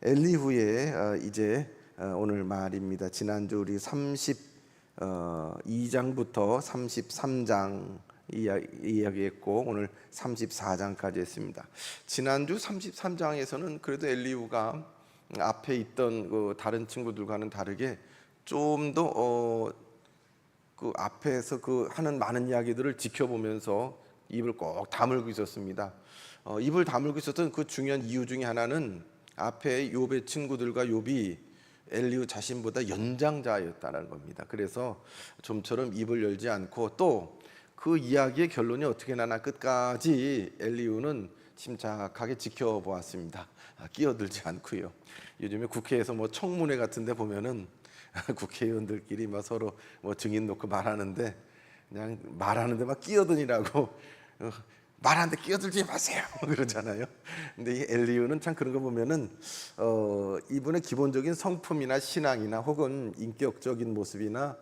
엘리후의 이제 오늘 말입니다. 지난주 우리 32장부터 33장 이야기했고 오늘 34장까지 했습니다. 지난주 33장에서는 그래도 엘리후가 앞에 있던 그 다른 친구들과는 다르게 좀 더 그 앞에서 그 하는 많은 이야기들을 지켜보면서 입을 꼭 다물고 있었습니다. 입을 다물고 있었던 그 중요한 이유 중에 하나는 앞에 욥의 친구들과 욥이 엘리후 자신보다 연장자였다는 겁니다. 그래서 좀처럼 입을 열지 않고 또 그 이야기의 결론이 어떻게 나나 끝까지 엘리후는 침착하게 지켜보았습니다. 끼어들지 않고요. 요즘에 국회에서 뭐 청문회 같은데 보면은 국회의원들끼리 막 서로 뭐 증인 놓고 말하는데 그냥 말하는데 막 끼어드니라고 말하는데 끼어들지 마세요 그러잖아요. 근데 이 엘리후는 참 그런 거 보면은 이분의 기본적인 성품이나 신앙이나 혹은 인격적인 모습이나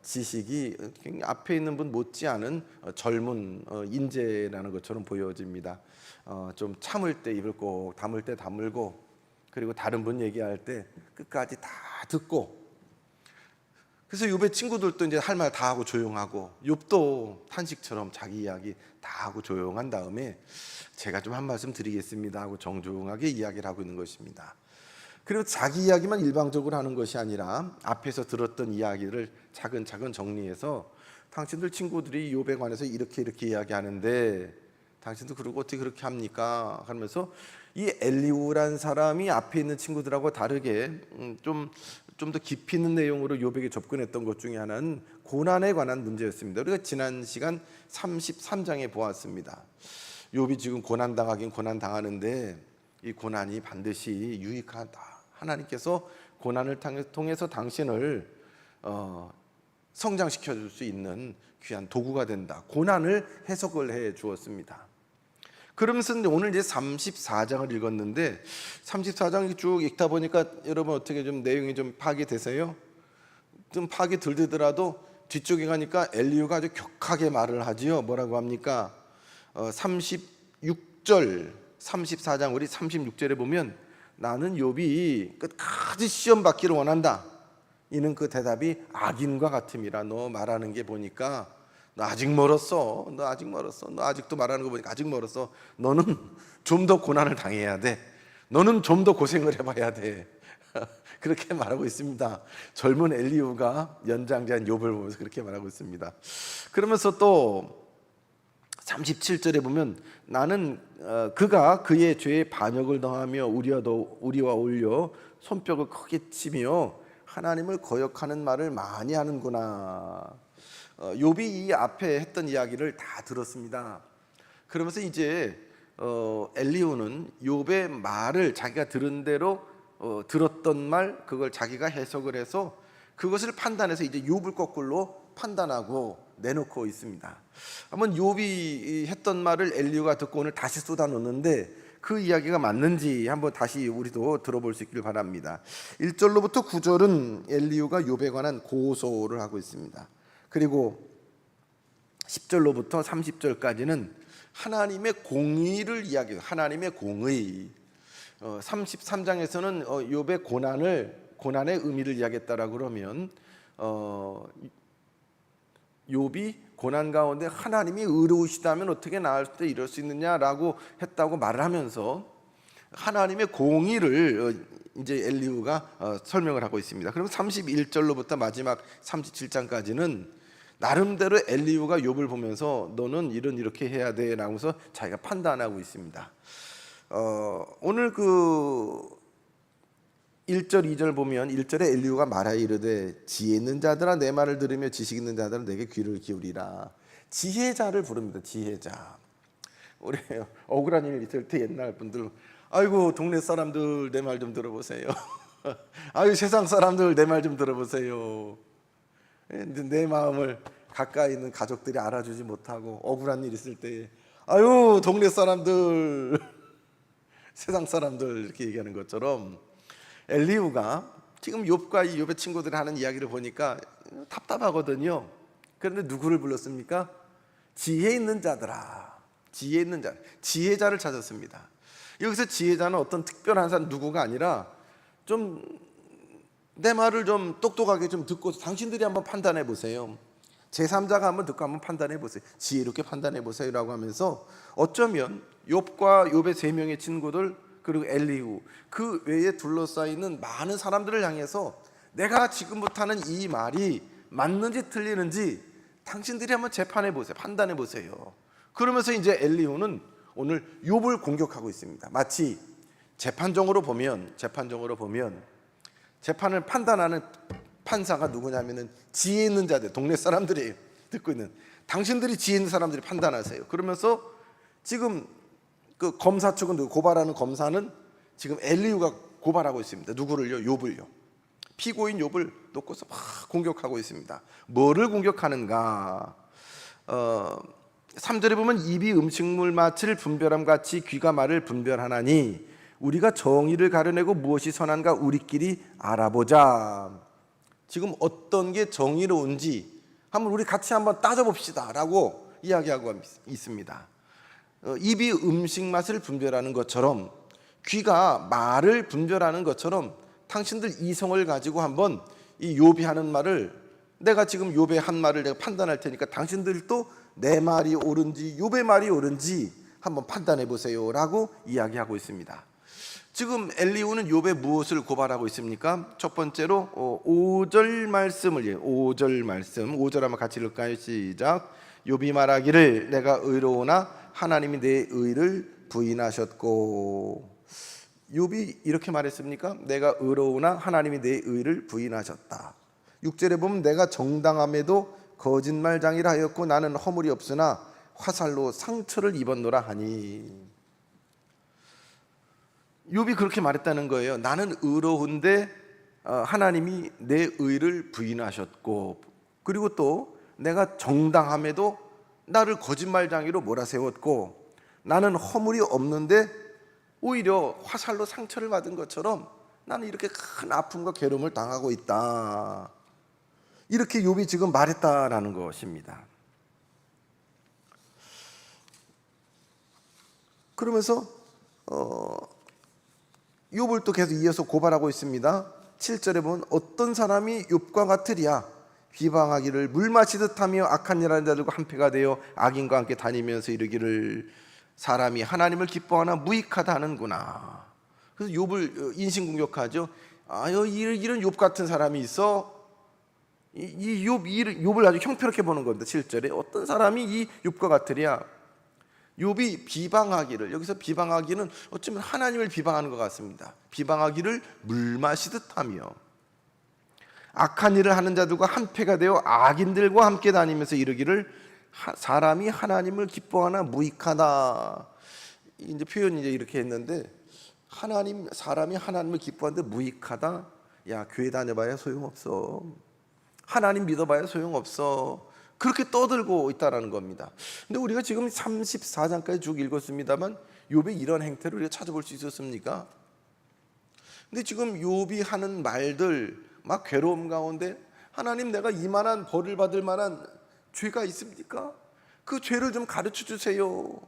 지식이 앞에 있는 분 못지않은 젊은 인재라는 것처럼 보여집니다. 좀 참을 때 입을 꼭 다물 때 다물고 그리고 다른 분 얘기할 때 끝까지 다 듣고, 그래서 욥의 친구들도 이제 할 말 다 하고 조용하고 욥도 탄식처럼 자기 이야기 다 하고 조용한 다음에 제가 좀 한 말씀 드리겠습니다 하고 정중하게 이야기를 하고 있는 것입니다. 그리고 자기 이야기만 일방적으로 하는 것이 아니라 앞에서 들었던 이야기를 차근차근 정리해서 당신들 친구들이 욥에 관해서 이렇게 이야기하는데 당신도 그러고 어떻게 그렇게 합니까? 하면서 이 엘리후란 사람이 앞에 있는 친구들하고 다르게 좀 더 깊이 있는 내용으로 욥에게 접근했던 것 중에 하나는 고난에 관한 문제였습니다. 우리가 지난 시간 33장에 보았습니다. 욥이 지금 고난당하긴 고난당하는데 이 고난이 반드시 유익하다. 하나님께서 고난을 통해서 당신을 성장시켜 줄 수 있는 귀한 도구가 된다. 고난을 해석을 해 주었습니다. 그러면서 오늘 이제 34장을 읽었는데 34장 쭉 읽다 보니까 여러분 어떻게 좀 내용이 좀 파악이 되세요? 좀 파악이 덜 되더라도 뒤쪽에 가니까 엘리후가 아주 격하게 말을 하지요. 뭐라고 합니까? 36절 34장 우리 36절에 보면 나는 욥이 끝까지 시험 받기를 원한다. 이는 그 대답이 악인과 같음이라. 너 말하는 게 보니까 너 아직 멀었어. 너 아직도 말하는 거 보니까 아직 멀었어. 너는 좀 더 고난을 당해야 돼. 너는 좀 더 고생을 해봐야 돼. 그렇게 말하고 있습니다. 젊은 엘리후가 연장자인 욥을 보면서 그렇게 말하고 있습니다. 그러면서 또 37절에 보면 나는 그가 그의 죄에 반역을 더하며 우리와 어울려 손뼉을 크게 치며 하나님을 거역하는 말을 많이 하는구나. 욥이 이 앞에 했던 이야기를 다 들었습니다. 그러면서 이제 엘리후는 욥의 말을 자기가 들은 대로 들었던 말 그걸 자기가 해석을 해서 그것을 판단해서 이제 욥을 거꾸로 판단하고 내놓고 있습니다. 한번 욥이 했던 말을 엘리후가 듣고 오늘 다시 쏟아놓는데 그 이야기가 맞는지 한번 다시 우리도 들어볼 수 있기를 바랍니다. 1절로부터 9절은 엘리후가 욥에 관한 고소를 하고 있습니다. 그리고 10절로부터 30절까지는 하나님의 공의를 이야기해요. 하나님의 공의. 33장에서는 욥의 고난의 의미를 이야기했다라고 그러면 욥이 고난 가운데 하나님이 의로우시다면 어떻게 나을 때 이럴 수 있느냐라고 했다고 말을 하면서 하나님의 공의를 이제 엘리후가 설명을 하고 있습니다. 그럼 31절로부터 마지막 37장까지는 나름대로 엘리후가 욥을 보면서 너는 이렇게 해야 돼 라면서 자기가 판단하고 있습니다. 오늘 그 1절 2절 보면 1절에 엘리후가 말하여 이르되 지혜 있는 자들아 내 말을 들으며 지식 있는 자들은 내게 귀를 기울이라. 지혜자를 부릅니다. 지혜자. 우리 억울한 일 있을 때 옛날 분들 아이고 동네 사람들 내 말 좀 들어보세요. 아유 세상 사람들 내 말 좀 들어보세요. 내 마음을 가까이 있는 가족들이 알아주지 못하고 억울한 일 있을 때 아유 동네 사람들 세상 사람들 이렇게 얘기하는 것처럼 엘리후가 지금 욥과 이 욥의 친구들이 하는 이야기를 보니까 답답하거든요. 그런데 누구를 불렀습니까? 지혜 있는 자들아. 지혜자를 찾았습니다. 여기서 지혜자는 어떤 특별한 사람 누구가 아니라 좀 내 말을 좀 똑똑하게 좀 듣고 당신들이 한번 판단해 보세요. 제3자가 한번 듣고 한번 판단해 보세요. 지혜롭게 판단해 보세요라고 하면서 어쩌면 욥과 욥의 세 명의 친구들 그리고 엘리후 그 외에 둘러싸이는 많은 사람들을 향해서 내가 지금부터 하는 이 말이 맞는지 틀리는지 당신들이 한번 재판해 보세요. 판단해 보세요. 그러면서 이제 엘리후는 오늘 욥을 공격하고 있습니다. 마치 재판정으로 보면 재판을 판단하는 판사가 누구냐면은 지혜 있는 자들, 동네 사람들이 듣고 있는 당신들이 지혜 있는 사람들이 판단하세요. 그러면서 지금 그 검사 측은 고발하는 검사는 지금 엘리후가 고발하고 있습니다. 누구를요? 욥을요. 피고인 욥을 놓고서 막 공격하고 있습니다. 뭐를 공격하는가? 3절에 보면 입이 음식물 맛을 분별함 같이 귀가 말을 분별하나니 우리가 정의를 가려내고 무엇이 선한가 우리끼리 알아보자. 지금 어떤 게 정의로운지 한번 우리 같이 한번 따져봅시다 라고 이야기하고 있습니다. 입이 음식 맛을 분별하는 것처럼 귀가 말을 분별하는 것처럼 당신들 이성을 가지고 한번 이 욥이 하는 말을 내가 지금 욥의 한 말을 내가 판단할 테니까 당신들도 내 말이 옳은지 욥의 말이 옳은지 한번 판단해 보세요 라고 이야기하고 있습니다. 지금 엘리후는 욥에 무엇을 고발하고 있습니까? 첫 번째로 5절 말씀을 5절 한번 같이 읽을까요? 시작. 욥이 말하기를 내가 의로우나 하나님이 내 의를 부인하셨고. 욥이 이렇게 말했습니까? 내가 의로우나 하나님이 내 의를 부인하셨다. 6절에 보면 내가 정당함에도 거짓말장이라 하였고 나는 허물이 없으나 화살로 상처를 입었노라 하니. 욥이 그렇게 말했다는 거예요. 나는 의로운데 하나님이 내 의를 부인하셨고 그리고 또 내가 정당함에도 나를 거짓말장이로 몰아세웠고 나는 허물이 없는데 오히려 화살로 상처를 받은 것처럼 나는 이렇게 큰 아픔과 괴로움을 당하고 있다. 이렇게 욥이 지금 말했다라는 것입니다. 그러면서 욥을 또 계속 이어서 고발하고 있습니다. 7절에 보면 어떤 사람이 욥과 같으랴 비방하기를 물 마시듯 하며 악한 일 하는 자들과 한패가 되어 악인과 함께 다니면서 이르기를 사람이 하나님을 기뻐하나 무익하다 하는구나. 그래서 욥을 인신공격하죠. 이런 욥 같은 사람이 있어. 욥을 아주 형편없게 보는 겁니다. 7절에 어떤 사람이 이 욥과 같으랴. 욥이 비방하기를, 여기서 비방하기는 어쩌면 하나님을 비방하는 것 같습니다. 비방하기를 물 마시듯 하며 악한 일을 하는 자들과 한패가 되어 악인들과 함께 다니면서 이르기를 사람이 하나님을 기뻐하나 무익하다. 이제 표현이 이렇게 했는데 사람이 하나님을 기뻐하는데 무익하다. 야, 교회 다녀봐야 소용없어. 하나님 믿어봐야 소용없어. 그렇게 떠들고 있다라는 겁니다. 근데 우리가 지금 34장까지 쭉 읽었습니다만 욥의 이런 행태를 우리가 찾아볼 수 있었습니까? 근데 지금 욥이 하는 말들 막 괴로움 가운데 하나님 내가 이만한 벌을 받을 만한 죄가 있습니까? 그 죄를 좀 가르쳐 주세요.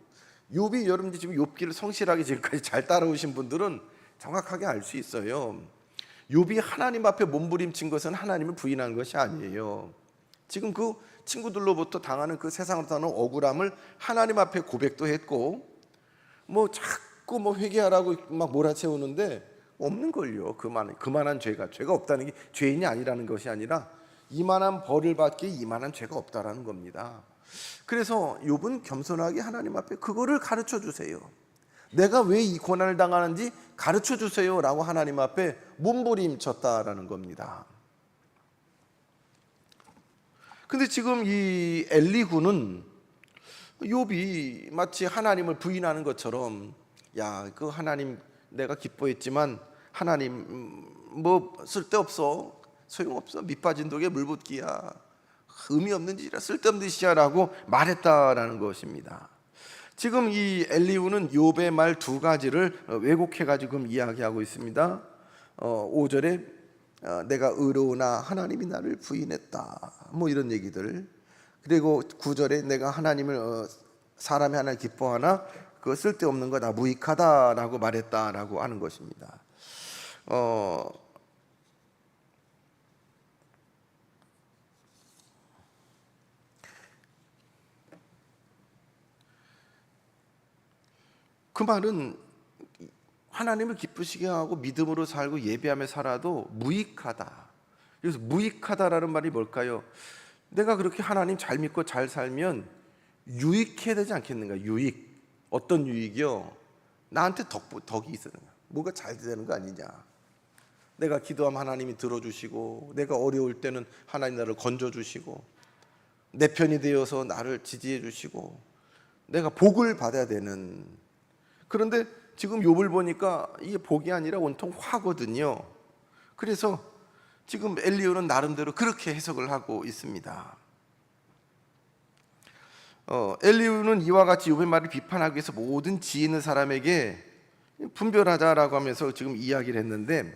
욥이 여러분들 지금 욥기를 성실하게 지금까지 잘 따라오신 분들은 정확하게 알 수 있어요. 욥이 하나님 앞에 몸부림친 것은 하나님을 부인한 것이 아니에요. 지금 그 친구들로부터 당하는 그 세상으로부터 하는 억울함을 하나님 앞에 고백도 했고 자꾸 회개하라고 막 몰아채우는데 없는걸요. 그만한 죄가 없다는 게 죄인이 아니라는 것이 아니라 이만한 벌을 받기에 이만한 죄가 없다라는 겁니다. 그래서 욥은 겸손하게 하나님 앞에 그거를 가르쳐 주세요. 내가 왜 이 고난을 당하는지 가르쳐 주세요 라고 하나님 앞에 몸부림쳤다라는 겁니다. 근데 지금 이 엘리후는 욥이 마치 하나님을 부인하는 것처럼 그 하나님 내가 기뻐했지만 하나님 쓸데없어, 소용없어, 밑빠진 독에 물 붓기야, 의미 없는 짓이라, 쓸데없는 짓이야 라고 말했다라는 것입니다. 지금 이 엘리후는 욥의 말 두 가지를 왜곡해가지고 이야기하고 있습니다. 5절에 내가 의로우나 하나님이 나를 부인했다 이런 얘기들. 그리고 9절에 내가 사람이 하나님을 기뻐하나 그 쓸데없는 거다, 무익하다라고 말했다라고 하는 것입니다. 그 말은 하나님을 기쁘시게 하고 믿음으로 살고 예배하며 살아도 무익하다. 그래서 무익하다라는 말이 뭘까요? 내가 그렇게 하나님 잘 믿고 잘 살면 유익해야 되지 않겠는가? 유익. 어떤 유익이요? 나한테 덕이 있어야 되는 거야. 뭐가 잘 되는 거 아니냐? 내가 기도하면 하나님이 들어주시고, 내가 어려울 때는 하나님 나를 건져주시고, 내 편이 되어서 나를 지지해 주시고, 내가 복을 받아야 되는. 그런데 지금 욥을 보니까 이게 복이 아니라 온통 화거든요. 그래서 지금 엘리후는 나름대로 그렇게 해석을 하고 있습니다. 엘리후는 이와 같이 욥의 말을 비판하기 위해서 모든 지혜 있는 사람에게 분별하자라고 하면서 지금 이야기를 했는데,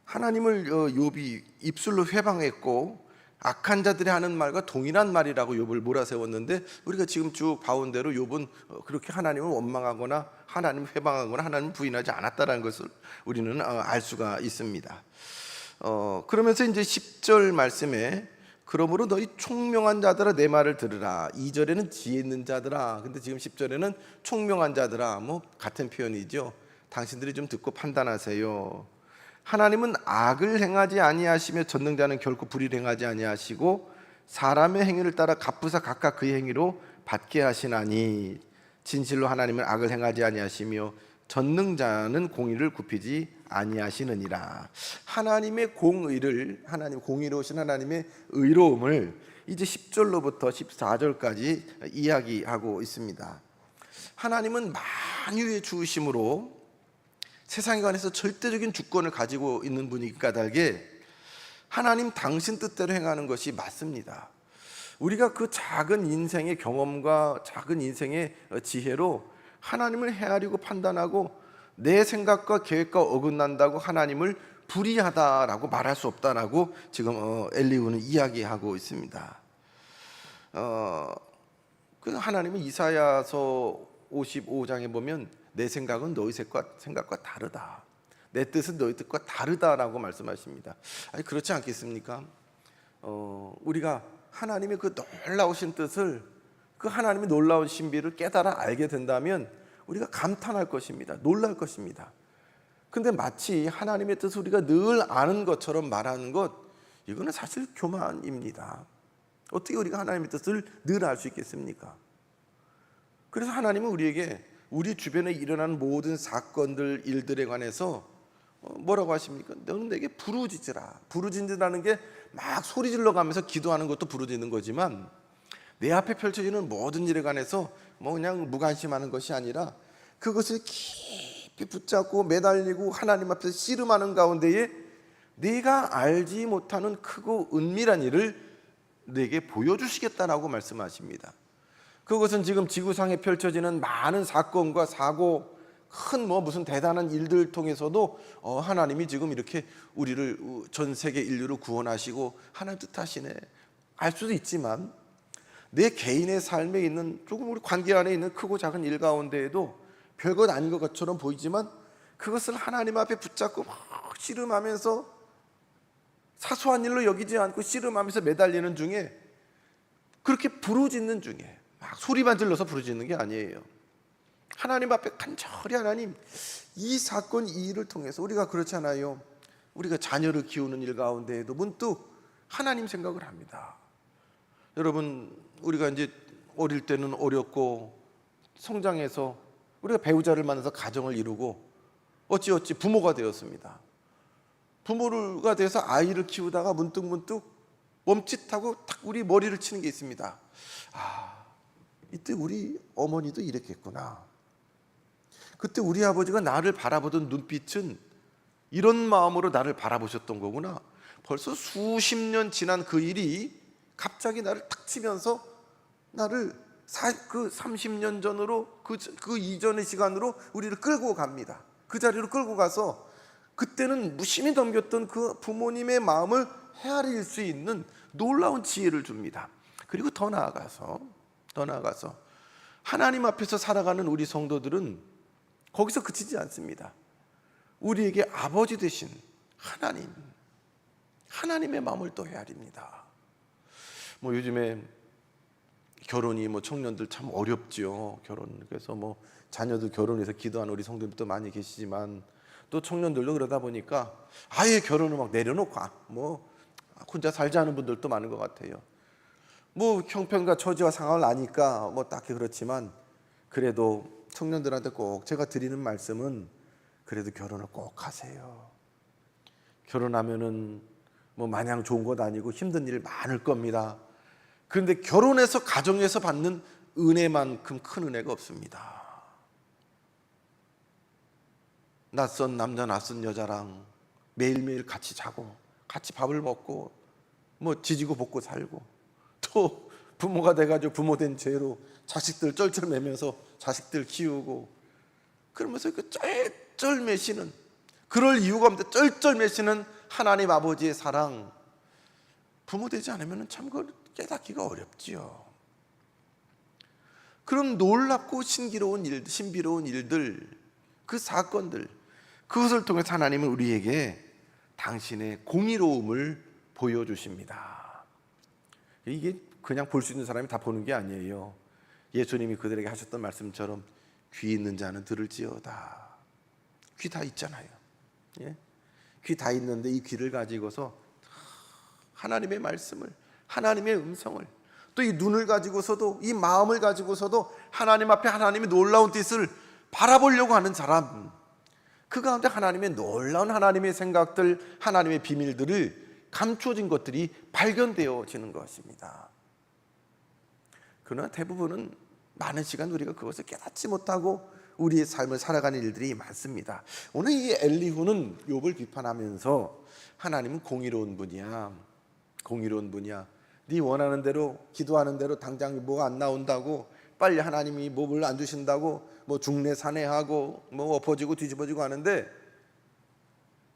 하나님을 욥이 입술로 회방했고 악한 자들이 하는 말과 동일한 말이라고 욥을 몰아세웠는데, 우리가 지금 쭉 봐온 대로 욥은 그렇게 하나님을 원망하거나 하나님을 회방하거나 하나님을 부인하지 않았다는 것을 우리는 알 수가 있습니다. 그러면서 이제 10절 말씀에 그러므로 너희 총명한 자들아 내 말을 들으라. 2절에는 지혜 있는 자들아, 근데 지금 10절에는 총명한 자들아, 뭐 같은 표현이죠. 당신들이 좀 듣고 판단하세요. 하나님은 악을 행하지 아니하시며 전능자는 결코 불의를 행하지 아니하시고 사람의 행위를 따라 갚으사 각각 그의 행위로 받게 하시나니 진실로 하나님은 악을 행하지 아니하시며 전능자는 공의를 굽히지 아니하시느니라. 하나님의 공의를, 하나님 공의로우신 하나님의 의로움을 이제 10절로부터 14절까지 이야기하고 있습니다. 하나님은 만유의 주심으로 세상에 관해서 절대적인 주권을 가지고 있는 분이기 까닭에 하나님 당신 뜻대로 행하는 것이 맞습니다. 우리가 그 작은 인생의 경험과 작은 인생의 지혜로 하나님을 헤아리고 판단하고 내 생각과 계획과 어긋난다고 하나님을 불의하다라고 말할 수 없다라고 지금 엘리후는 이야기하고 있습니다. 그 하나님은 이사야서 55장에 보면 내 생각은 너희 생각과 다르다, 내 뜻은 너희 뜻과 다르다라고 말씀하십니다. 아니 그렇지 않겠습니까? 우리가 하나님의 그 놀라우신 뜻을, 그 하나님의 놀라운 신비를 깨달아 알게 된다면 우리가 감탄할 것입니다. 놀랄 것입니다. 근데 마치 하나님의 뜻을 우리가 늘 아는 것처럼 말하는 것, 이거는 사실 교만입니다. 어떻게 우리가 하나님의 뜻을 늘 알 수 있겠습니까? 그래서 하나님은 우리에게 우리 주변에 일어나는 모든 사건들, 일들에 관해서 뭐라고 하십니까? 너는 내게 부르짖으라. 부르짖는다는 게 막 소리 질러 가면서 기도하는 것도 부르짖는 거지만, 내 앞에 펼쳐지는 모든 일에 관해서 뭐 그냥 무관심하는 것이 아니라 그것을 깊이 붙잡고 매달리고 하나님 앞에서 씨름하는 가운데에 네가 알지 못하는 크고 은밀한 일을 내게 보여주시겠다라고 말씀하십니다. 그것은 지금 지구상에 펼쳐지는 많은 사건과 사고, 큰 무슨 대단한 일들 통해서도 하나님이 지금 이렇게 우리를, 전 세계 인류를 구원하시고 하나님 뜻하시네 알 수도 있지만, 내 개인의 삶에 있는 조금 우리 관계 안에 있는 크고 작은 일 가운데에도 별것 아닌 것처럼 보이지만 그것을 하나님 앞에 붙잡고 막 씨름하면서 사소한 일로 여기지 않고 씨름하면서 매달리는 중에, 그렇게 부르짖는 중에, 막 소리만 질러서 부르짖는 게 아니에요. 하나님 앞에 간절히 하나님, 이 사건 이 일을 통해서 우리가 그렇잖아요. 우리가 자녀를 키우는 일 가운데에도 문득 하나님 생각을 합니다. 여러분, 우리가 이제 어릴 때는 어렵고 성장해서 우리가 배우자를 만나서 가정을 이루고 어찌어찌 부모가 되었습니다. 부모가 돼서 아이를 키우다가 문득 멈칫하고 탁 우리 머리를 치는 게 있습니다. 이때 우리 어머니도 이랬겠구나. 그때 우리 아버지가 나를 바라보던 눈빛은 이런 마음으로 나를 바라보셨던 거구나. 벌써 수십 년 지난 그 일이 갑자기 나를 탁 치면서 나를 그 30년 전으로, 그 이전의 시간으로 우리를 끌고 갑니다. 그 자리로 끌고 가서 그때는 무심히 넘겼던 그 부모님의 마음을 헤아릴 수 있는 놀라운 지혜를 줍니다. 그리고 더 나아가서 하나님 앞에서 살아가는 우리 성도들은 거기서 그치지 않습니다. 우리에게 아버지 되신 하나님의 마음을 또 헤아립니다. 요즘에 결혼이 청년들 참 어렵지요. 그래서 자녀들 결혼해서 기도하는 우리 성도님도 많이 계시지만, 또 청년들도 그러다 보니까 아예 결혼을 막 내려놓고 혼자 살자는 분들도 많은 것 같아요. 형편과 처지와 상황을 아니까 딱히 그렇지만, 그래도 청년들한테 꼭 제가 드리는 말씀은, 그래도 결혼을 꼭 하세요. 결혼하면은 마냥 좋은 것 아니고 힘든 일 많을 겁니다. 그런데 결혼해서 가정에서 받는 은혜만큼 큰 은혜가 없습니다. 낯선 남자 낯선 여자랑 매일매일 같이 자고 같이 밥을 먹고 지지고 볶고 살고, 또 부모가 돼가지고 부모 된 죄로 자식들 쩔쩔매면서 자식들 키우고, 그러면서 그 쩔쩔매시는, 그럴 이유가 없는데 쩔쩔매시는 하나님 아버지의 사랑, 부모 되지 않으면 참 그걸 깨닫기가 어렵지요. 그럼 놀랍고 신비로운 일들, 그 사건들, 그것을 통해서 하나님은 우리에게 당신의 공의로움을 보여주십니다. 이게 그냥 볼 수 있는 사람이 다 보는 게 아니에요. 예수님이 그들에게 하셨던 말씀처럼 귀 있는 자는 들을지어다. 귀 다 있잖아요. 귀 다 있는데 이 귀를 가지고서 하나님의 말씀을, 하나님의 음성을, 또 이 눈을 가지고서도, 이 마음을 가지고서도 하나님 앞에 하나님의 놀라운 뜻을 바라보려고 하는 사람, 그 가운데 하나님의 놀라운 하나님의 생각들, 하나님의 비밀들을 감추어진 것들이 발견되어지는 것입니다. 그러나 대부분은 많은 시간 우리가 그것을 깨닫지 못하고 우리의 삶을 살아가는 일들이 많습니다. 오늘 이 엘리후는 욥을 비판하면서, 하나님은 공의로운 분이야. 네 원하는 대로, 기도하는 대로 당장 뭐가 안 나온다고, 빨리 하나님이 몹을 안 주신다고 중내 산해하고 엎어지고 뒤집어지고 하는데,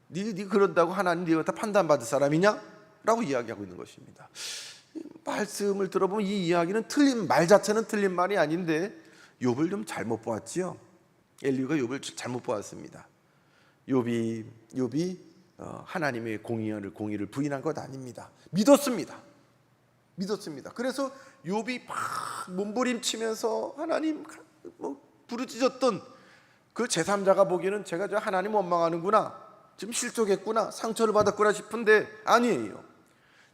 네 그런다고 하나님 네가 다 판단받을 사람이냐? 라고 이야기하고 있는 것입니다. 말씀을 들어보면 이 이야기는 말 자체는 틀린 말이 아닌데 욥을 좀 잘못 보았지요. 엘리후가 욥을 잘못 보았습니다. 욥이 하나님의 공의를 부인한 것 아닙니다. 믿었습니다. 그래서 욥이 막 몸부림치면서 하나님 부르짖었던 그 제3자가 보기에는 제가 저 하나님 원망하는구나, 지금 실족했구나, 상처를 받았구나 싶은데 아니에요.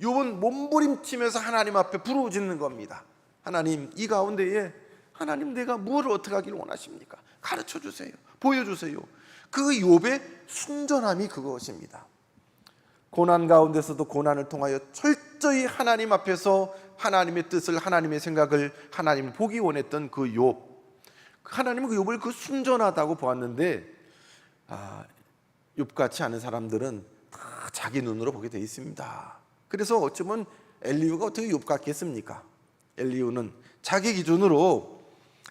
욥은 몸부림치면서 하나님 앞에 부르짖는 겁니다. 하나님, 이 가운데에 하나님 내가 무엇을 어떻게 하기를 원하십니까? 가르쳐 주세요. 보여주세요. 그 욥의 순전함이 그것입니다. 고난 가운데서도 고난을 통하여 철저히 하나님 앞에서 하나님의 뜻을, 하나님의 생각을 하나님을 보기 원했던 그 욥, 하나님은 그 욥을 그 순전하다고 보았는데, 욥같이 않은 사람들은 다 자기 눈으로 보게 돼 있습니다. 그래서 어쩌면 엘리후가 어떻게 욥 같겠습니까? 엘리후는 자기 기준으로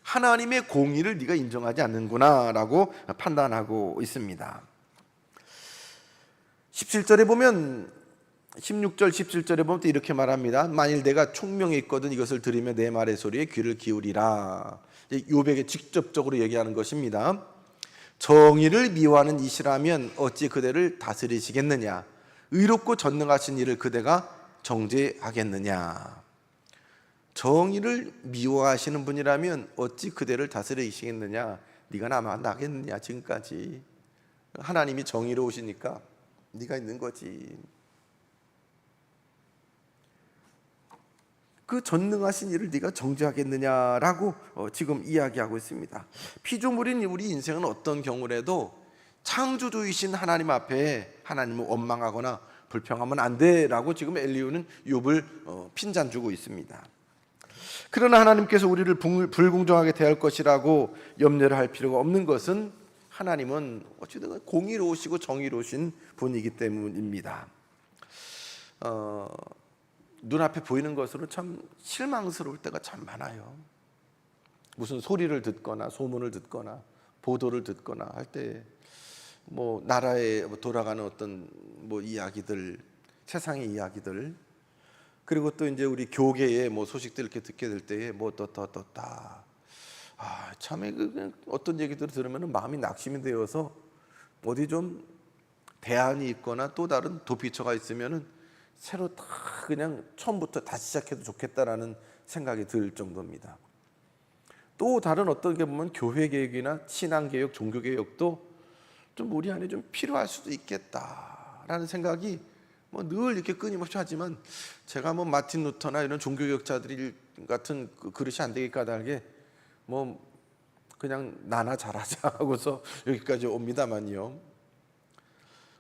하나님의 공의를 네가 인정하지 않는구나 라고 판단하고 있습니다. 17절에 보면, 16절 17절에 보면 또 이렇게 말합니다. 만일 내가 총명에 있거든 이것을 들으며 내 말의 소리에 귀를 기울이라. 욥에게 직접적으로 얘기하는 것입니다. 정의를 미워하는 이시라면 어찌 그대를 다스리시겠느냐? 의롭고 전능하신 이를 그대가 정죄하겠느냐? 정의를 미워하시는 분이라면 어찌 그대를 다스리시겠느냐? 네가 나겠느냐? 지금까지 하나님이 정의로우시니까 네가 있는 거지. 그 전능하신 이를 네가 정죄하겠느냐라고 지금 이야기하고 있습니다. 피조물인 우리 인생은 어떤 경우라도 창조주이신 하나님 앞에 하나님을 원망하거나 불평하면 안 돼라고 지금 엘리후는 욥을 핀잔 주고 있습니다. 그러나 하나님께서 우리를 불공정하게 대할 것이라고 염려를 할 필요가 없는 것은, 하나님은 어찌든 공의로우시고 정의로우신 분이기 때문입니다. 눈앞에 보이는 것으로 참 실망스러울 때가 참 많아요. 무슨 소리를 듣거나 소문을 듣거나 보도를 듣거나 할 때 나라에 돌아가는 어떤 이야기들, 세상의 이야기들, 그리고 또 이제 우리 교계의 뭐 소식들 이렇게 듣게 될 때에 뭐 떴다. 참에 그냥 어떤 얘기들을 들으면 마음이 낙심이 되어서 어디 좀 대안이 있거나 또 다른 도피처가 있으면은 새로 다 그냥 처음부터 다시 시작해도 좋겠다라는 생각이 들 정도입니다. 또 다른 어떤 게 보면 교회 개혁이나 신앙 개혁, 종교 개혁도 좀 우리 안에 좀 필요할 수도 있겠다라는 생각이 뭐 늘 이렇게 끊임없이 하지만, 제가 뭐 마틴 루터나 이런 종교 개혁자들이 같은 그릇이 안 되기 까닭에 뭐 그냥 나나 잘하자 하고서 여기까지 옵니다만요.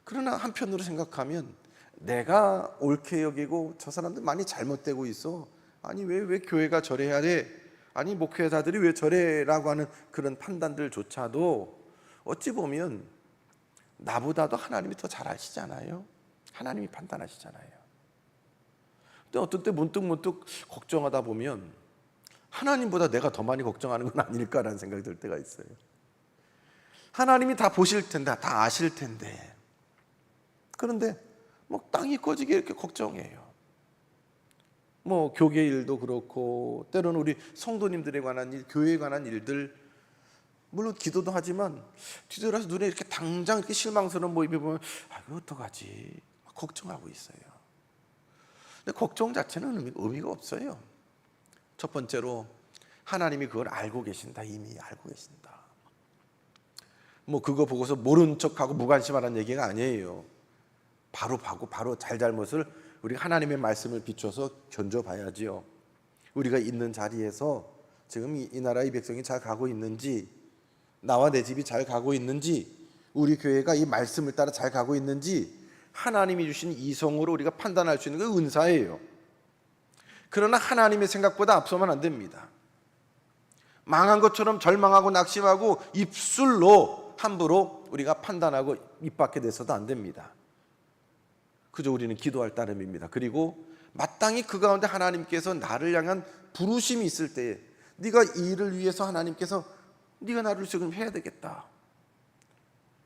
그러나 한편으로 생각하면 내가 옳게 여기고 저 사람들 많이 잘못되고 있어. 아니 왜 교회가 저래야 돼? 아니 목회자들이 왜 저래라고 하는 그런 판단들조차도 어찌 보면 나보다도 하나님이 더 잘 아시잖아요. 하나님이 판단하시잖아요. 근데 어떤 때 문득 걱정하다 보면 하나님보다 내가 더 많이 걱정하는 건 아닐까라는 생각이 들 때가 있어요. 하나님이 다 보실 텐데, 다 아실 텐데, 그런데 뭐 땅이 꺼지게 이렇게 걱정해요. 뭐 교계 일도 그렇고 때로는 우리 성도님들에 관한 일, 교회에 관한 일들, 물론 기도도 하지만 뒤돌아서 눈에 이렇게 당장 이렇게 실망스러운 모습이 보면 이거 어떡하지? 걱정하고 있어요. 근데 걱정 자체는 의미가 없어요. 첫 번째로 하나님이 그걸 알고 계신다. 이미 알고 계신다. 뭐 그거 보고서 모른 척하고 무관심하라는 얘기가 아니에요. 바로 잘잘못을 우리 하나님의 말씀을 비춰서 견져봐야지요. 우리가 있는 자리에서 지금 이 나라의 백성이 잘 가고 있는지, 나와 내 집이 잘 가고 있는지, 우리 교회가 이 말씀을 따라 잘 가고 있는지 하나님이 주신 이성으로 우리가 판단할 수 있는 게 은사예요. 그러나 하나님의 생각보다 앞서면 안 됩니다. 망한 것처럼 절망하고 낙심하고 입술로 함부로 우리가 판단하고 입 밖에 내서도 안 됩니다. 그저 우리는 기도할 따름입니다. 그리고 마땅히 그 가운데 하나님께서 나를 향한 부르심이 있을 때에, 네가 이 일을 위해서 하나님께서 네가 나를 지금 해야 되겠다,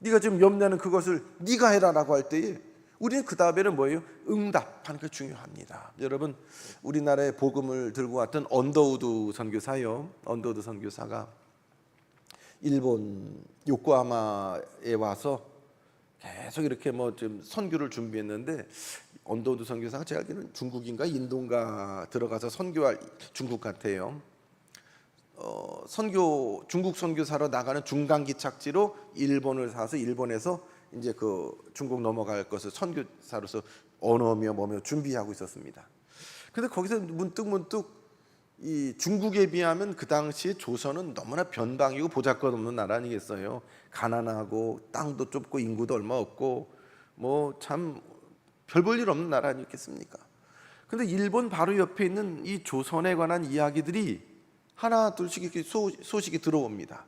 네가 지금 염려하는 그것을 네가 해라라고 할 때에 우리는 그 다음에는 뭐예요? 응답하는 게 중요합니다. 여러분, 우리나라에 복음을 들고 왔던 언더우드 선교사요. 언더우드 선교사가 일본 요코하마에 와서 계속 이렇게 뭐 좀 선교를 준비했는데, 언더우드 선교사가 제가 알기로는 중국인가 인도인가 들어가서 선교할, 중국 같아요. 중국 선교사로 나가는 중간기 착지로 일본을 사서 일본에서 이제 그 중국 넘어갈 것을 선교사로서 언어며 뭐며 준비하고 있었습니다. 근데 거기서 문득 이 중국에 비하면 그 당시에 조선은 너무나 변방이고 보잘것없는 나라 아니겠어요. 가난하고 땅도 좁고 인구도 얼마 없고 뭐 참 별 볼 일 없는 나라 아니겠습니까? 근데 일본 바로 옆에 있는 이 조선에 관한 이야기들이 하나 둘씩 이렇게 소식이 들어옵니다.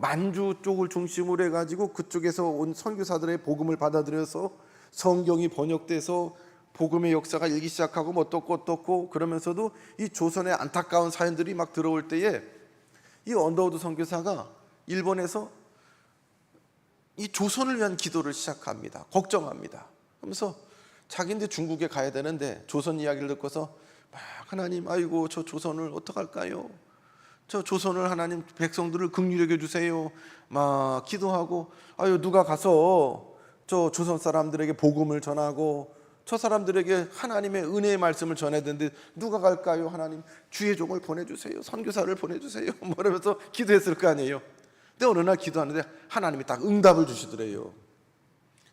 만주 쪽을 중심으로 해가지고 그쪽에서 온 선교사들의 복음을 받아들여서 성경이 번역돼서 복음의 역사가 일기 시작하고 뭐 어떻고 그러면서도 이 조선의 안타까운 사연들이 막 들어올 때에 이 언더우드 선교사가 일본에서 이 조선을 위한 기도를 시작합니다. 걱정합니다. 그러면서 자기인데 중국에 가야 되는데 조선 이야기를 듣고서 막 하나님, 아이고 저 조선을 어떡할까요? 저 조선을 하나님 백성들을 긍휼히 여겨 주세요. 막 기도하고, 아유 누가 가서 저 조선 사람들에게 복음을 전하고 저 사람들에게 하나님의 은혜의 말씀을 전해야 되는데 누가 갈까요? 하나님 주의 종을 보내주세요. 선교사를 보내주세요. 뭐 이러면서 기도했을 거 아니에요. 근데 어느 날 기도하는데 하나님이 딱 응답을 주시더래요.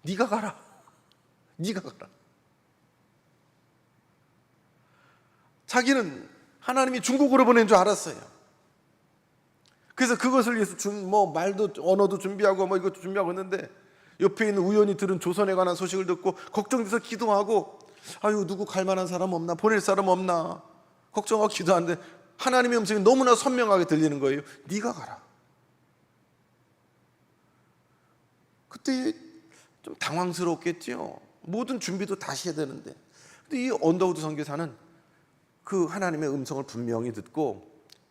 네가 가라. 네가 가라. 자기는 하나님이 중국으로 보낸 줄 알았어요. 그래서 그것을 위해서 뭐 말도 언어도 준비하고 뭐 이것도 준비하고 했는데 옆에 있는 우연히 들은 조선에 관한 소식을 듣고 걱정돼서 기도하고, 아유 누구 갈 만한 사람 없나, 보낼 사람 없나 걱정하고 기도하는데 하나님의 음성이 너무나 선명하게 들리는 거예요. 네가 가라. 그때 좀 당황스럽겠죠. 모든 준비도 다시 해야 되는데. 근데 이 언더우드 선교사는 그 하나님의 음성을 분명히 듣고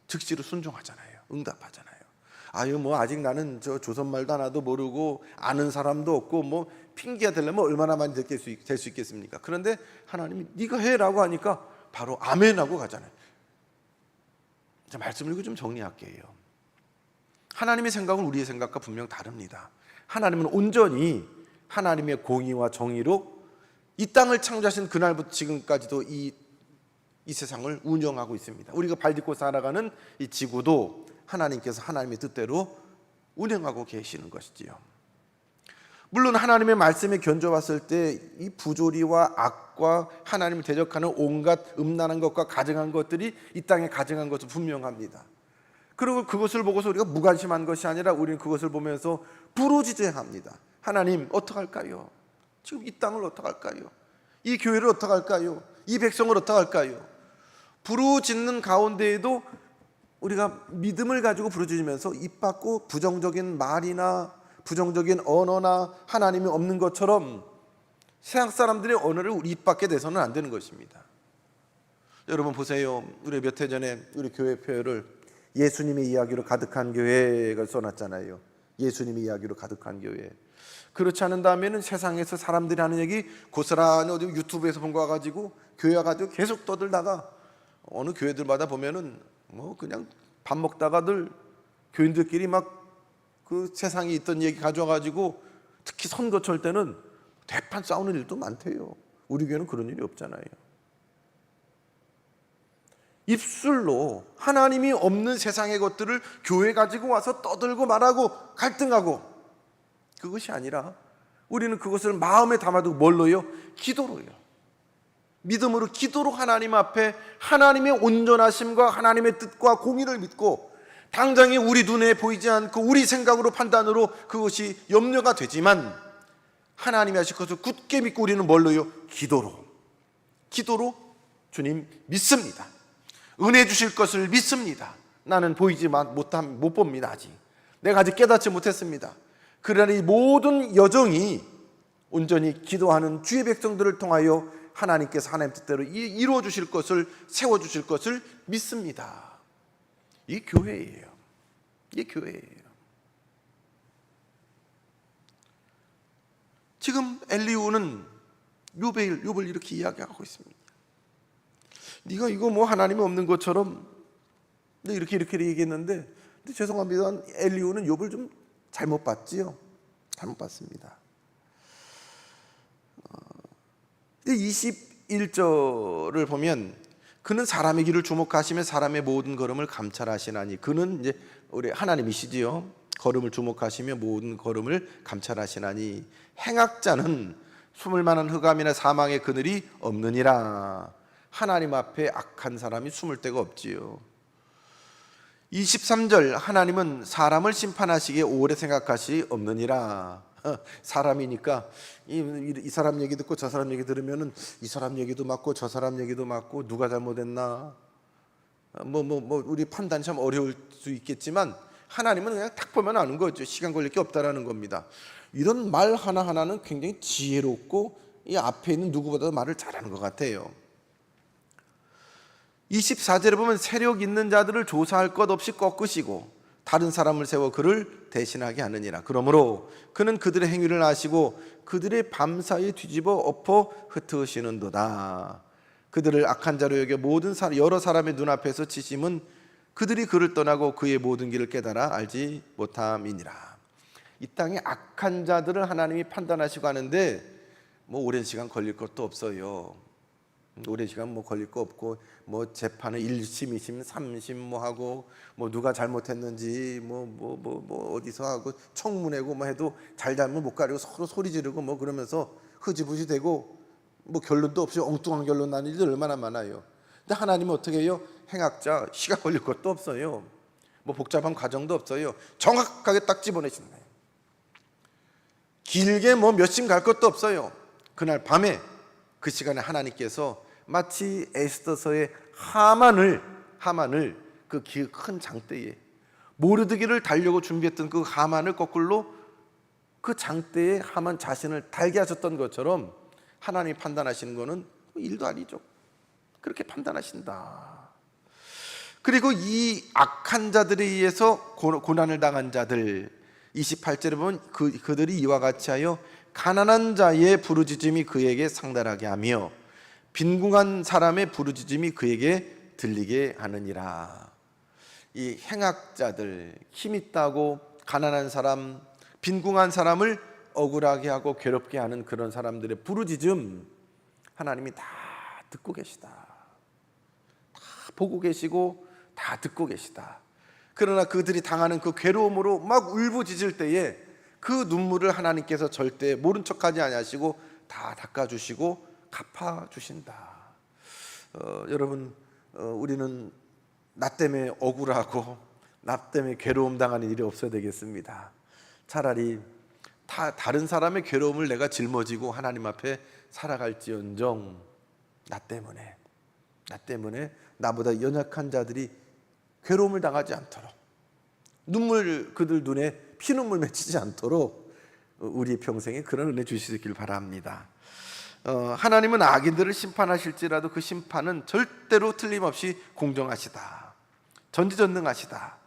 즉시로 순종하잖아요. 응답하잖아요. 아유 뭐 아직 나는 저 조선 말도 하나도 모르고 아는 사람도 없고 뭐 핑계가 되려면 얼마나 많이 될 수 있겠습니까? 그런데 하나님이 네가 해라고 하니까 바로 아멘하고 가잖아요. 자, 말씀 읽고 좀 정리할게요. 하나님의 생각은 우리의 생각과 분명 다릅니다. 하나님은 온전히 하나님의 공의와 정의로 이 땅을 창조하신 그날부터 지금까지도 이 세상을 운영하고 있습니다. 우리가 발 딛고 살아가는 이 지구도 하나님께서 하나님의 뜻대로 운영하고 계시는 것이지요. 물론 하나님의 말씀에 견져봤을 때 이 부조리와 악과 하나님을 대적하는 온갖 음란한 것과 가증한 것들이 이 땅에 가증한 것은 분명합니다. 그리고 그것을 보고서 우리가 무관심한 것이 아니라 우리는 그것을 보면서 부르짖어야 합니다. 하나님 어떡할까요? 지금 이 땅을 어떡할까요? 이 교회를 어떡할까요? 이 백성을 어떡할까요? 부르짖는 가운데에도 우리가 믿음을 가지고 부르짖으면서 입 밖고 부정적인 말이나 부정적인 언어나 하나님이 없는 것처럼 세상 사람들의 언어를 우리 입 밖에 내서는 안 되는 것입니다. 여러분 보세요. 우리 몇 해 전에 우리 교회 표어를 예수님의 이야기로 가득한 교회가 써놨잖아요. 예수님의 이야기로 가득한 교회. 그렇지 않은다면 세상에서 사람들이 하는 얘기 고스란히 어디 유튜브에서 본 거 가지고 교회 와가지고 계속 떠들다가 어느 교회들마다 보면은 뭐 그냥 밥 먹다가들 교인들끼리 막 그 세상에 있던 얘기 가져와가지고 특히 선거철 때는 대판 싸우는 일도 많대요. 우리 교회는 그런 일이 없잖아요. 입술로 하나님이 없는 세상의 것들을 교회 가지고 와서 떠들고 말하고 갈등하고, 그것이 아니라 우리는 그것을 마음에 담아두고 뭘로요? 기도로요. 믿음으로 기도로 하나님 앞에 하나님의 온전하심과 하나님의 뜻과 공의를 믿고, 당장에 우리 눈에 보이지 않고 우리 생각으로 판단으로 그것이 염려가 되지만 하나님이 하실 것을 굳게 믿고 우리는 뭘로요? 기도로 주님 믿습니다. 은혜 주실 것을 믿습니다. 나는 보이지 못 봅니다. 아직 내가 아직 깨닫지 못했습니다. 그러나 이 모든 여정이 온전히 기도하는 주의 백성들을 통하여 하나님께서 하나님 뜻대로 이루어 주실 것을, 세워 주실 것을 믿습니다. 이 교회예요. 이 교회예요. 지금 엘리후는 욥을 이렇게 이야기하고 있습니다. 네가 이거 뭐 하나님이 없는 것처럼 이렇게 얘기했는데, 근데 죄송합니다. 엘리후는 욥을 좀 잘못 봤지요. 잘못 봤습니다. 21절을 보면 그는 사람의 길을 주목하시며 사람의 모든 걸음을 감찰하시나니, 그는 이제 우리 하나님이시지요. 걸음을 주목하시며 모든 걸음을 감찰하시나니 행악자는 숨을 만한 흑암이나 사망의 그늘이 없느니라. 하나님 앞에 악한 사람이 숨을 데가 없지요. 23절 하나님은 사람을 심판하시기에 오래 생각하시 없느니라. 사람이니까 이 사람 얘기 듣고 저 사람 얘기 들으면은 이 사람 얘기도 맞고 저 사람 얘기도 맞고 누가 잘못했나 우리 판단이 참 어려울 수 있겠지만 하나님은 그냥 딱 보면 아는 거죠. 시간 걸릴 게 없다라는 겁니다. 이런 말 하나하나는 굉장히 지혜롭고 이 앞에 있는 누구보다도 말을 잘하는 것 같아요. 24절에 보면 세력 있는 자들을 조사할 것 없이 꺾으시고 다른 사람을 세워 그를 대신하게 하느니라. 그러므로 그는 그들의 행위를 아시고 그들의 밤사이에 뒤집어 엎어 흩으시는도다. 그들을 악한 자로 여겨 여러 사람의 눈앞에서 치심은 그들이 그를 떠나고 그의 모든 길을 깨달아 알지 못함이니라. 이 땅에 악한 자들을 하나님이 판단하시고 하는데 뭐 오랜 시간 걸릴 것도 없어요. 오랜 시간 걸릴 거 없고 재판을 1심, 2심, 3심 하고 누가 잘못했는지 어디서 하고 청문회고 해도 잘못 못 가리고 서로 소리 지르고 그러면서 흐지부지 되고 결론도 없이 엉뚱한 결론 나는 일이 얼마나 많아요. 근데 하나님은 어떻게 해요? 행악자 시간 걸릴 것도 없어요. 복잡한 과정도 없어요. 정확하게 딱 집어내시는 거예요. 길게 몇 심 갈 것도 없어요. 그날 밤에 그 시간에 하나님께서 마치 에스더서의 하만을 그 큰 장대에 모르드기를 달려고 준비했던 그 하만을 거꾸로 그 장대에 하만 자신을 달게 하셨던 것처럼 하나님이 판단하시는 것은 일도 아니죠. 그렇게 판단하신다. 그리고 이 악한 자들에 의해서 고난을 당한 자들, 28절에 보면 그들이 이와 같이 하여 가난한 자의 부르짖음이 그에게 상달하게 하며 빈궁한 사람의 부르짖음이 그에게 들리게 하느니라. 이 행악자들, 힘 있다고 가난한 사람, 빈궁한 사람을 억울하게 하고 괴롭게 하는 그런 사람들의 부르짖음, 하나님이 다 듣고 계시다. 다 보고 계시고 다 듣고 계시다. 그러나 그들이 당하는 그 괴로움으로 막 울부짖을 때에 그 눈물을 하나님께서 절대 모른 척하지 아니하시고 다 닦아주시고 갚아주신다. 여러분, 우리는 나 때문에 억울하고 나 때문에 괴로움 당하는 일이 없어야 되겠습니다. 차라리 다른 사람의 괴로움을 내가 짊어지고 하나님 앞에 살아갈지언정 나 때문에 나보다 연약한 자들이 괴로움을 당하지 않도록, 그들 눈에 피눈물 맺히지 않도록 우리 평생에 그런 은혜 주시길 바랍니다. 하나님은 악인들을 심판하실지라도 그 심판은 절대로 틀림없이 공정하시다. 전지전능하시다.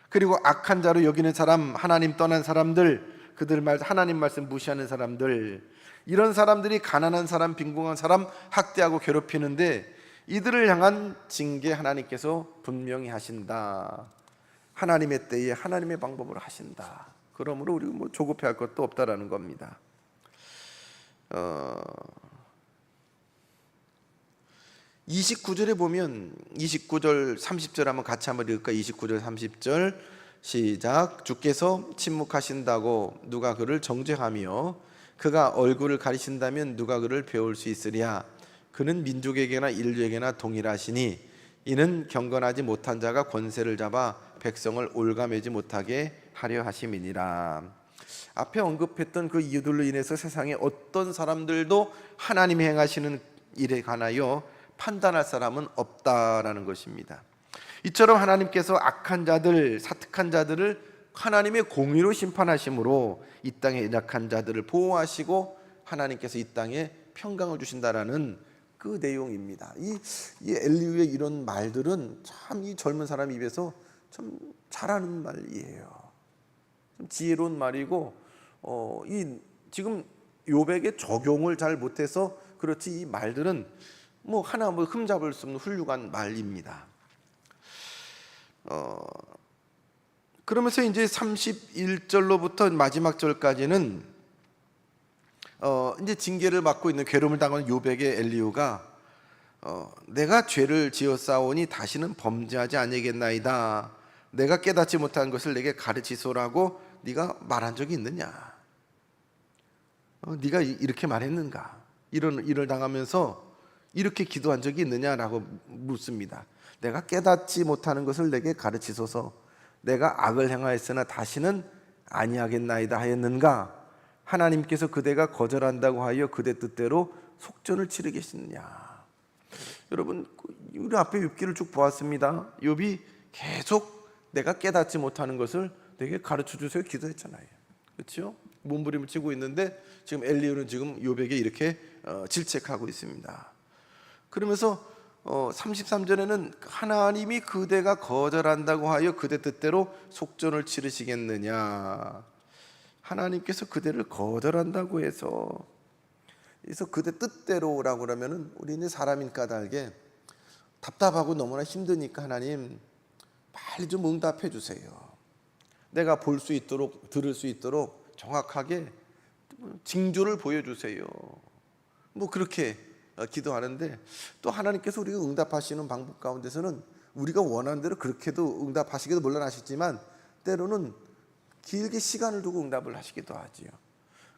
그리고 악한 자로 여기는 사람, 하나님 떠난 사람들, 하나님 말씀 무시하는 사람들, 이런 사람들이 가난한 사람, 빈궁한 사람 학대하고 괴롭히는데 이들을 향한 징계 하나님께서 분명히 하신다. 하나님의 때에 하나님의 방법으로 하신다. 그러므로 우리 조급해할 것도 없다라는 겁니다. 29절에 보면 29절 30절 한번 같이 한번 읽을까? 29절 30절 시작. 주께서 침묵하신다고 누가 그를 정죄하며 그가 얼굴을 가리신다면 누가 그를 배울 수 있으랴. 그는 민족에게나 인류에게나 동일하시니 이는 경건하지 못한 자가 권세를 잡아 백성을 올가매지 못하게 하려 하심이니라. 앞에 언급했던 그 이유들로 인해서 세상에 어떤 사람들도 하나님이 행하시는 일에 관하여 판단할 사람은 없다라는 것입니다. 이처럼 하나님께서 악한 자들, 사특한 자들을 하나님의 공의로 심판하심으로 이 땅의 연약한 자들을 보호하시고 하나님께서 이 땅에 평강을 주신다라는 그 내용입니다. 이 엘리후의 이런 말들은 참 이 젊은 사람 입에서 참 잘하는 말이에요. 좀 지혜로운 말이고, 지금 욥에게 적용을 잘 못해서 그렇지 이 말들은 하나 흠잡을 수 없는 훌륭한 말입니다. 그러면서 이제 31절로부터 마지막 절까지는 이제 징계를 받고 있는 괴로움을 당하는 욥에게 엘리후가 내가 죄를 지었사오니 다시는 범죄하지 아니하겠나이다. 내가 깨닫지 못한 것을 내게 가르치소라고 네가 말한 적이 있느냐? 네가 이렇게 말했는가? 이런 일을 당하면서 이렇게 기도한 적이 있느냐라고 묻습니다. 내가 깨닫지 못하는 것을 내게 가르치소서. 내가 악을 행하였으나 다시는 아니하겠나이다 하였는가? 하나님께서 그대가 거절한다고 하여 그대 뜻대로 속전을 치르겠느냐? 여러분, 우리 앞에 욥기를 쭉 보았습니다. 욥이 계속 내가 깨닫지 못하는 것을 내게 가르쳐 주세요 기도했잖아요. 그렇죠? 몸부림을 치고 있는데 지금 엘리후는 지금 욥에게 이렇게 질책하고 있습니다. 그러면서 33절에는 하나님이 그대가 거절한다고 하여 그대 뜻대로 속전을 치르시겠느냐? 하나님께서 그대를 거절한다고 해서 그래서 그대 뜻대로라고 그러면은 우리는 사람인 까닭에 답답하고 너무나 힘드니까 하나님 빨리 좀 응답해 주세요. 내가 볼 수 있도록 들을 수 있도록 정확하게 징조를 보여주세요. 그렇게 기도하는데 또 하나님께서 우리가 응답하시는 방법 가운데서는 우리가 원하는 대로 그렇게도 응답하시기도 물론 하시지만 때로는 길게 시간을 두고 응답을 하시기도 하지요.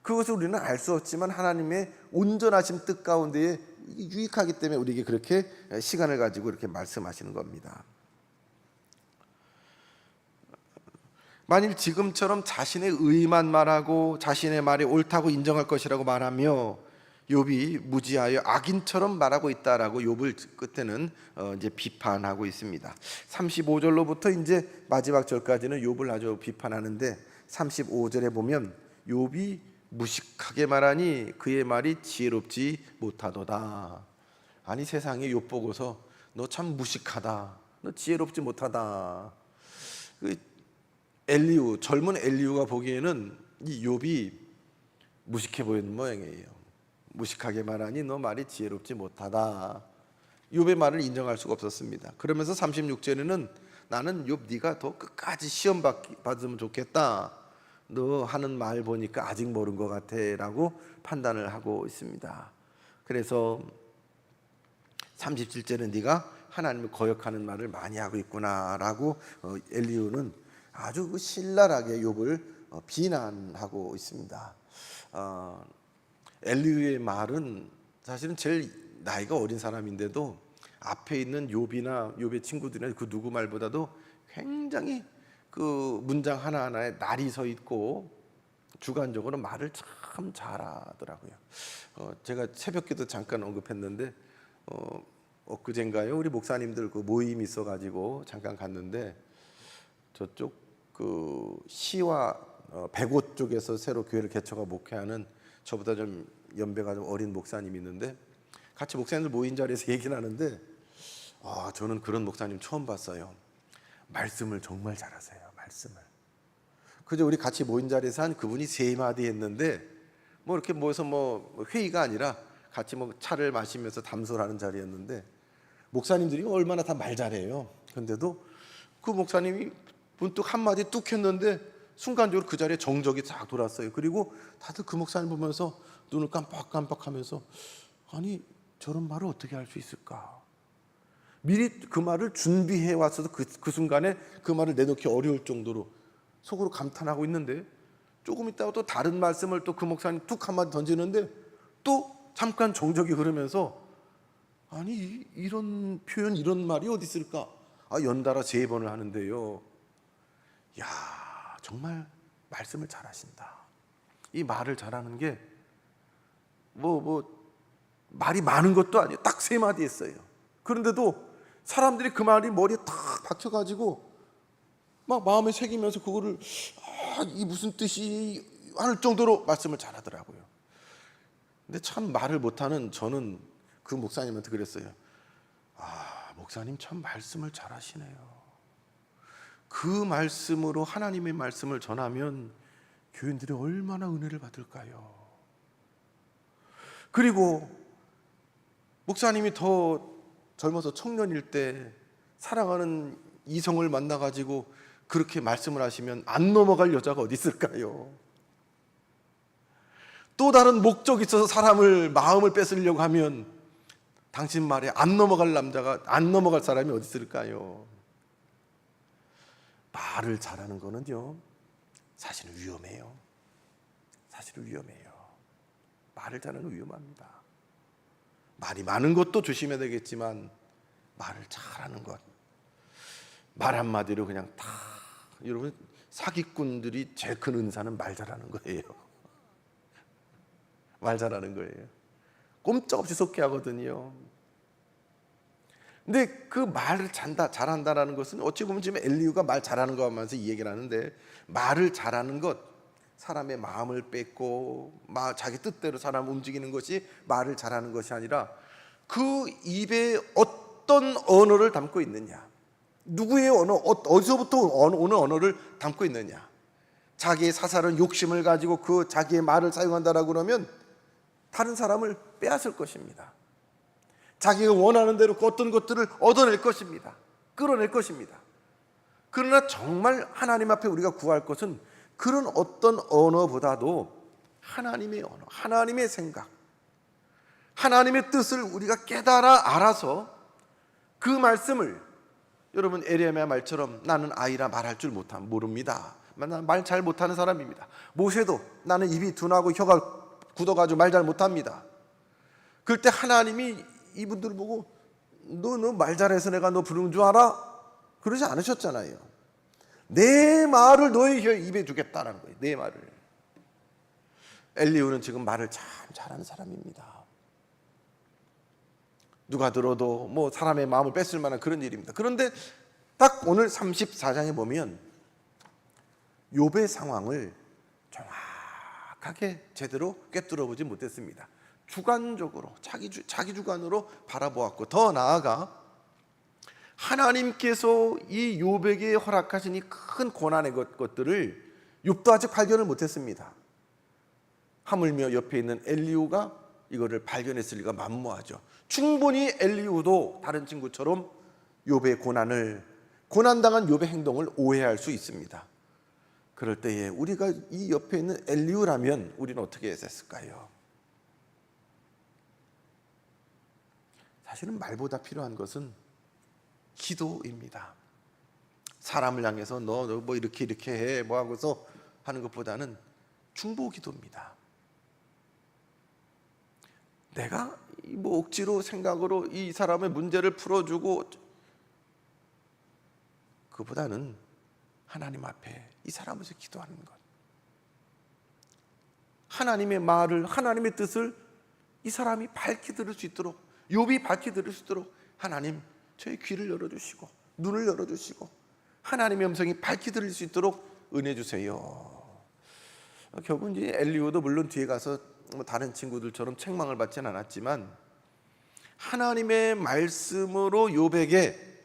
그것을 우리는 알 수 없지만 하나님의 온전하신 뜻 가운데에 유익하기 때문에 우리에게 그렇게 시간을 가지고 이렇게 말씀하시는 겁니다. 만일 지금처럼 자신의 의만 말하고 자신의 말이 옳다고 인정할 것이라고 말하며 욥이 무지하여 악인처럼 말하고 있다라고 욥을 끝에는 이제 비판하고 있습니다. 35절로부터 이제 마지막 절까지는 욥을 아주 비판하는데 35절에 보면 욥이 무식하게 말하니 그의 말이 지혜롭지 못하도다. 아니 세상에 욥 보고서 너 참 무식하다, 너 지혜롭지 못하다. 그 엘리후, 젊은 엘리후가 보기에는 이 욥이 무식해 보이는 모양이에요. 무식하게 말하니 너 말이 지혜롭지 못하다. 욥의 말을 인정할 수가 없었습니다. 그러면서 36절에는 나는 욥 네가 더 끝까지 시험 받으면 좋겠다. 너 하는 말 보니까 아직 모른 것 같아 라고 판단을 하고 있습니다. 그래서 37절은 네가 하나님을 거역하는 말을 많이 하고 있구나 라고 엘리후는 아주 그 신랄하게 욥을 비난하고 있습니다. 엘리후의 말은 사실은 제일 나이가 어린 사람인데도 앞에 있는 욥이나 욥의 친구들이나 그 누구 말보다도 굉장히 그 문장 하나하나에 날이 서 있고 주관적으로 말을 참 잘하더라고요. 제가 새벽기도 잠깐 언급했는데 엊그젠가요 우리 목사님들 그 모임이 있어가지고 잠깐 갔는데 저쪽 그 시와 백오 쪽에서 새로 교회를 개척하고 목회하는 저보다 좀 연배가 좀 어린 목사님이 있는데 같이 목사님들 모인 자리에서 얘기를 하는데 저는 그런 목사님 처음 봤어요. 말씀을 정말 잘하세요. 말씀을. 그저 우리 같이 모인 자리에서 한 그분이 3마디 했는데 뭐 이렇게 모여서 뭐 회의가 아니라 같이 뭐 차를 마시면서 담소를 하는 자리였는데 목사님들이 얼마나 다 말 잘해요. 그런데도 그 목사님이 문득 한마디 뚝 했는데 순간적으로 그 자리에 정적이 싹 돌았어요. 그리고 다들 그 목사님 보면서 눈을 깜빡깜빡하면서 아니 저런 말을 어떻게 할 수 있을까? 미리 그 말을 준비해 왔어도 그 순간에 그 말을 내놓기 어려울 정도로 속으로 감탄하고 있는데 조금 있다가 또 다른 말씀을 또 그 목사님 뚝 한마디 던지는데 또 잠깐 정적이 흐르면서 아니 이런 표현 이런 말이 어디 있을까? 연달아 3번을 하는데요. 야 정말 말씀을 잘하신다. 이 말을 잘하는 게 말이 많은 것도 아니에요. 딱 3마디 했어요. 그런데도 사람들이 그 말이 머리에 탁 박혀가지고 막 마음에 새기면서 그거를 이 무슨 뜻이 할 정도로 말씀을 잘하더라고요. 근데 참 말을 못하는 저는 그 목사님한테 그랬어요. 목사님 참 말씀을 잘하시네요. 그 말씀으로 하나님의 말씀을 전하면 교인들이 얼마나 은혜를 받을까요? 그리고 목사님이 더 젊어서 청년일 때 사랑하는 이성을 만나가지고 그렇게 말씀을 하시면 안 넘어갈 여자가 어디 있을까요? 또 다른 목적이 있어서 사람을 마음을 뺏으려고 하면 당신 말에 안 넘어갈 사람이 어디 있을까요? 말을 잘하는 거는요 사실은 위험해요. 사실은 위험해요. 말을 잘하는 건 위험합니다. 말이 많은 것도 조심해야 되겠지만 말을 잘하는 것, 말 한마디로 그냥 다 여러분 사기꾼들이 제일 큰 은사는 말 잘하는 거예요. 말 잘하는 거예요. 꼼짝없이 속게 하거든요. 근데 그 말을 잘한다라는 것은 어찌 보면 지금 엘리후가 말 잘하는 거 하면서 이 얘기를 하는데 말을 잘하는 것, 사람의 마음을 뺏고 자기 뜻대로 사람 움직이는 것이 말을 잘하는 것이 아니라 그 입에 어떤 언어를 담고 있느냐, 누구의 언어, 어디서부터 오는 언어를 담고 있느냐. 자기의 사사로운 욕심을 가지고 그 자기의 말을 사용한다라고 그러면 다른 사람을 빼앗을 것입니다. 자기가 원하는 대로 그 어떤 것들을 얻어낼 것입니다. 끌어낼 것입니다. 그러나 정말 하나님 앞에 우리가 구할 것은 그런 어떤 언어보다도 하나님의 언어, 하나님의 생각, 하나님의 뜻을 우리가 깨달아 알아서 그 말씀을, 여러분 에레미야 말처럼 나는 아이라 말할 줄 모릅니다. 나는 말 잘 못하는 사람입니다. 모세도 나는 입이 둔하고 혀가 굳어가지고 말 잘 못합니다. 그럴 때 하나님이 이분들을 보고 너 말 잘해서 내가 너 부르는 줄 알아? 그러지 않으셨잖아요. 내 말을 너의 입에 주겠다라는 거예요. 내 말을. 엘리후는 지금 말을 참 잘하는 사람입니다. 누가 들어도 뭐 사람의 마음을 뺏을 만한 그런 일입니다. 그런데 딱 오늘 34장에 보면 욥의 상황을 정확하게 제대로 꿰뚫어 보지 못했습니다. 주관적으로 자기 주관으로 바라보았고 더 나아가 하나님께서 이 욥에게 허락하신 이 큰 고난의 것들을 욥도 아직 발견을 못했습니다. 하물며 옆에 있는 엘리후가 이거를 발견했을 리가 만무하죠. 충분히 엘리후도 다른 친구처럼 욥의 고난당한 욥의 행동을 오해할 수 있습니다. 그럴 때에 우리가 이 옆에 있는 엘리후라면 우리는 어떻게 했을까요? 사실은 말보다 필요한 것은 기도입니다. 사람을 향해서 너 뭐 이렇게 해 뭐 하고서 하는 것보다는 중보 기도입니다. 내가 뭐 억지로 생각으로 이 사람의 문제를 풀어주고, 그보다는 하나님 앞에 이 사람에서 기도하는 것, 하나님의 말을, 하나님의 뜻을 이 사람이 밝히 들을 수 있도록, 욥이 밝히 들을 수 있도록 하나님 저의 귀를 열어주시고 눈을 열어주시고 하나님의 음성이 밝히 들릴 수 있도록 은혜 주세요. 결국은 이제 엘리후도 물론 뒤에 가서 다른 친구들처럼 책망을 받지는 않았지만 하나님의 말씀으로 욥에게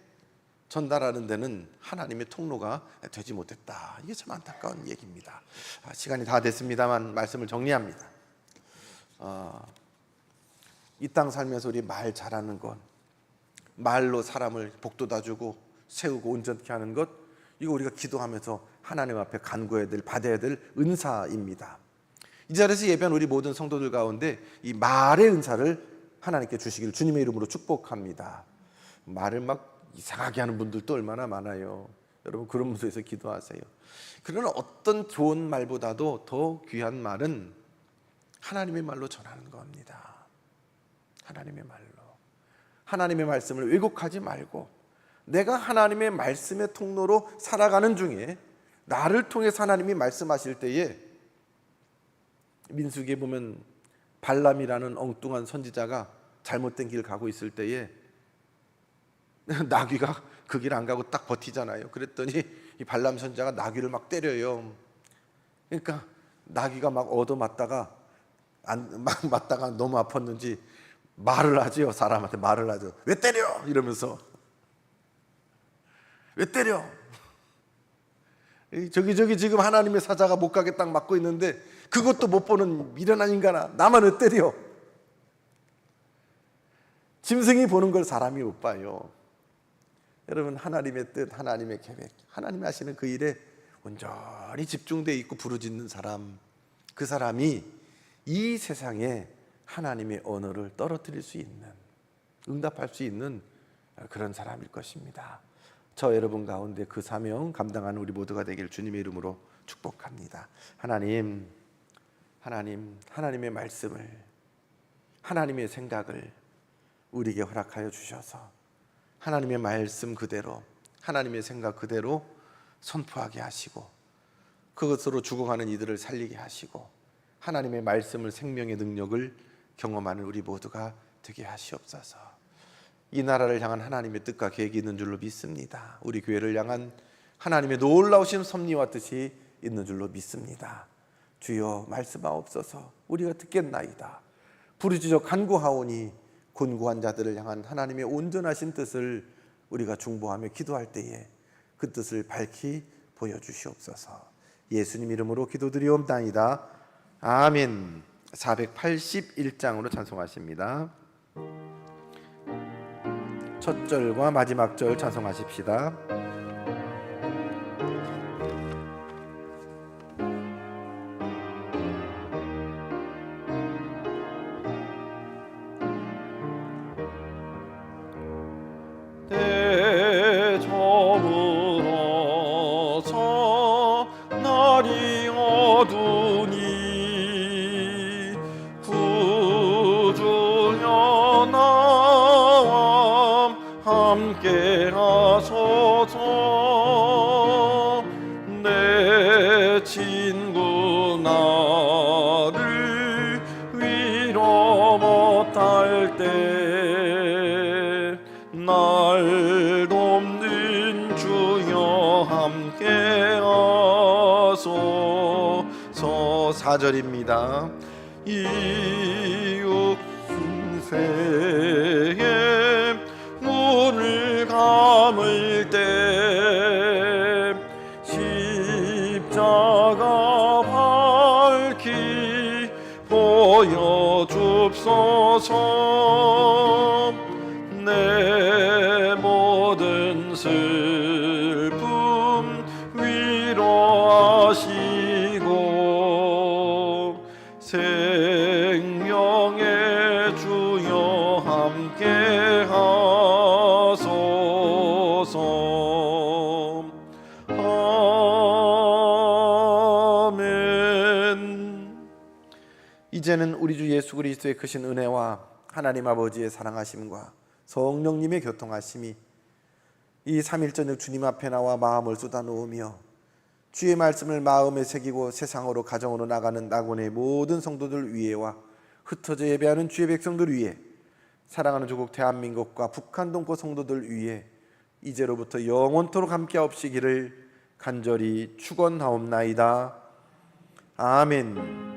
전달하는 데는 하나님의 통로가 되지 못했다. 이게 참 안타까운 얘기입니다. 시간이 다 됐습니다만 말씀을 정리합니다. 이 땅 살면서 우리 말 잘하는 것, 말로 사람을 복돋아주고 세우고 온전케 하는 것, 이거 우리가 기도하면서 하나님 앞에 간구해야 될, 받아야 될 은사입니다. 이 자리에서 예배한 우리 모든 성도들 가운데 이 말의 은사를 하나님께 주시기를 주님의 이름으로 축복합니다. 말을 막 이상하게 하는 분들도 얼마나 많아요. 여러분 그런 분들에서 기도하세요. 그러나 어떤 좋은 말보다도 더 귀한 말은 하나님의 말로 전하는 겁니다. 하나님의 말로, 하나님의 말씀을 왜곡하지 말고 내가 하나님의 말씀의 통로로 살아가는 중에 나를 통해서 하나님이 말씀하실 때에, 민수기에 보면 발람이라는 엉뚱한 선지자가 잘못된 길을 가고 있을 때에 나귀가 그 길 안 가고 딱 버티잖아요. 그랬더니 이 발람 선지자가 나귀를 막 때려요. 그러니까 나귀가 막 얻어맞다가 맞다가 너무 아팠는지 말을 하죠. 사람한테 말을 하죠. 왜 때려? 이러면서 왜 때려? 저기 지금 하나님의 사자가 못 가게 딱 막고 있는데 그것도 못 보는 미련한 인간아, 나만 왜 때려? 짐승이 보는 걸 사람이 못 봐요. 여러분 하나님의 뜻, 하나님의 계획, 하나님이 하시는 그 일에 온전히 집중되어 있고 부르짖는 사람, 그 사람이 이 세상에 하나님의 언어를 떨어뜨릴 수 있는, 응답할 수 있는 그런 사람일 것입니다. 저 여러분 가운데 그 사명 감당하는 우리 모두가 되길 주님의 이름으로 축복합니다. 하나님의 말씀을, 하나님의 생각을 우리에게 허락하여 주셔서 하나님의 말씀 그대로, 하나님의 생각 그대로 선포하게 하시고 그것으로 죽어가는 이들을 살리게 하시고 하나님의 말씀을, 생명의 능력을 경험하는 우리 모두가 되게 하시옵소서. 이 나라를 향한 하나님의 뜻과 계획이 있는 줄로 믿습니다. 우리 교회를 향한 하나님의 놀라우신 섭리와 뜻이 있는 줄로 믿습니다. 주여 말씀하옵소서. 우리가 듣겠나이다. 부르짖어 간구하오니 곤고한 자들을 향한 하나님의 온전하신 뜻을 우리가 중보하며 기도할 때에 그 뜻을 밝히 보여주시옵소서. 예수님 이름으로 기도드리옵나이다. 아멘. 481장으로 찬송하십니다. 첫 절과 마지막 절 찬송하십시다. 저물어서 날이 어두니 구주여 나와 함께 하소서. 내 친구 나를 위로 못할 때 날 돕는 주여 함께 하소서. 4절입니다. 이웃 순세에 문을 가 십자가 밝히 보여줍소서. 내 모든 슬픔 위로하시고 생명의 주여 함께 하소서. 아멘. 이제는 우리 주 예수 그리스도의 크신 은혜와 하나님 아버지의 사랑하심과 성령님의 교통하심이 이 삼일저녁 주님 앞에 나와 마음을 쏟아놓으며 주의 말씀을 마음에 새기고 세상으로 가정으로 나가는 낙원의 모든 성도들 위에와 흩어져 예배하는 주의 백성들 위에 사랑하는 조국 대한민국과 북한 동포 성도들 위에 이제로부터 영원토록 함께하옵시기를 간절히 축원하옵나이다. 아멘.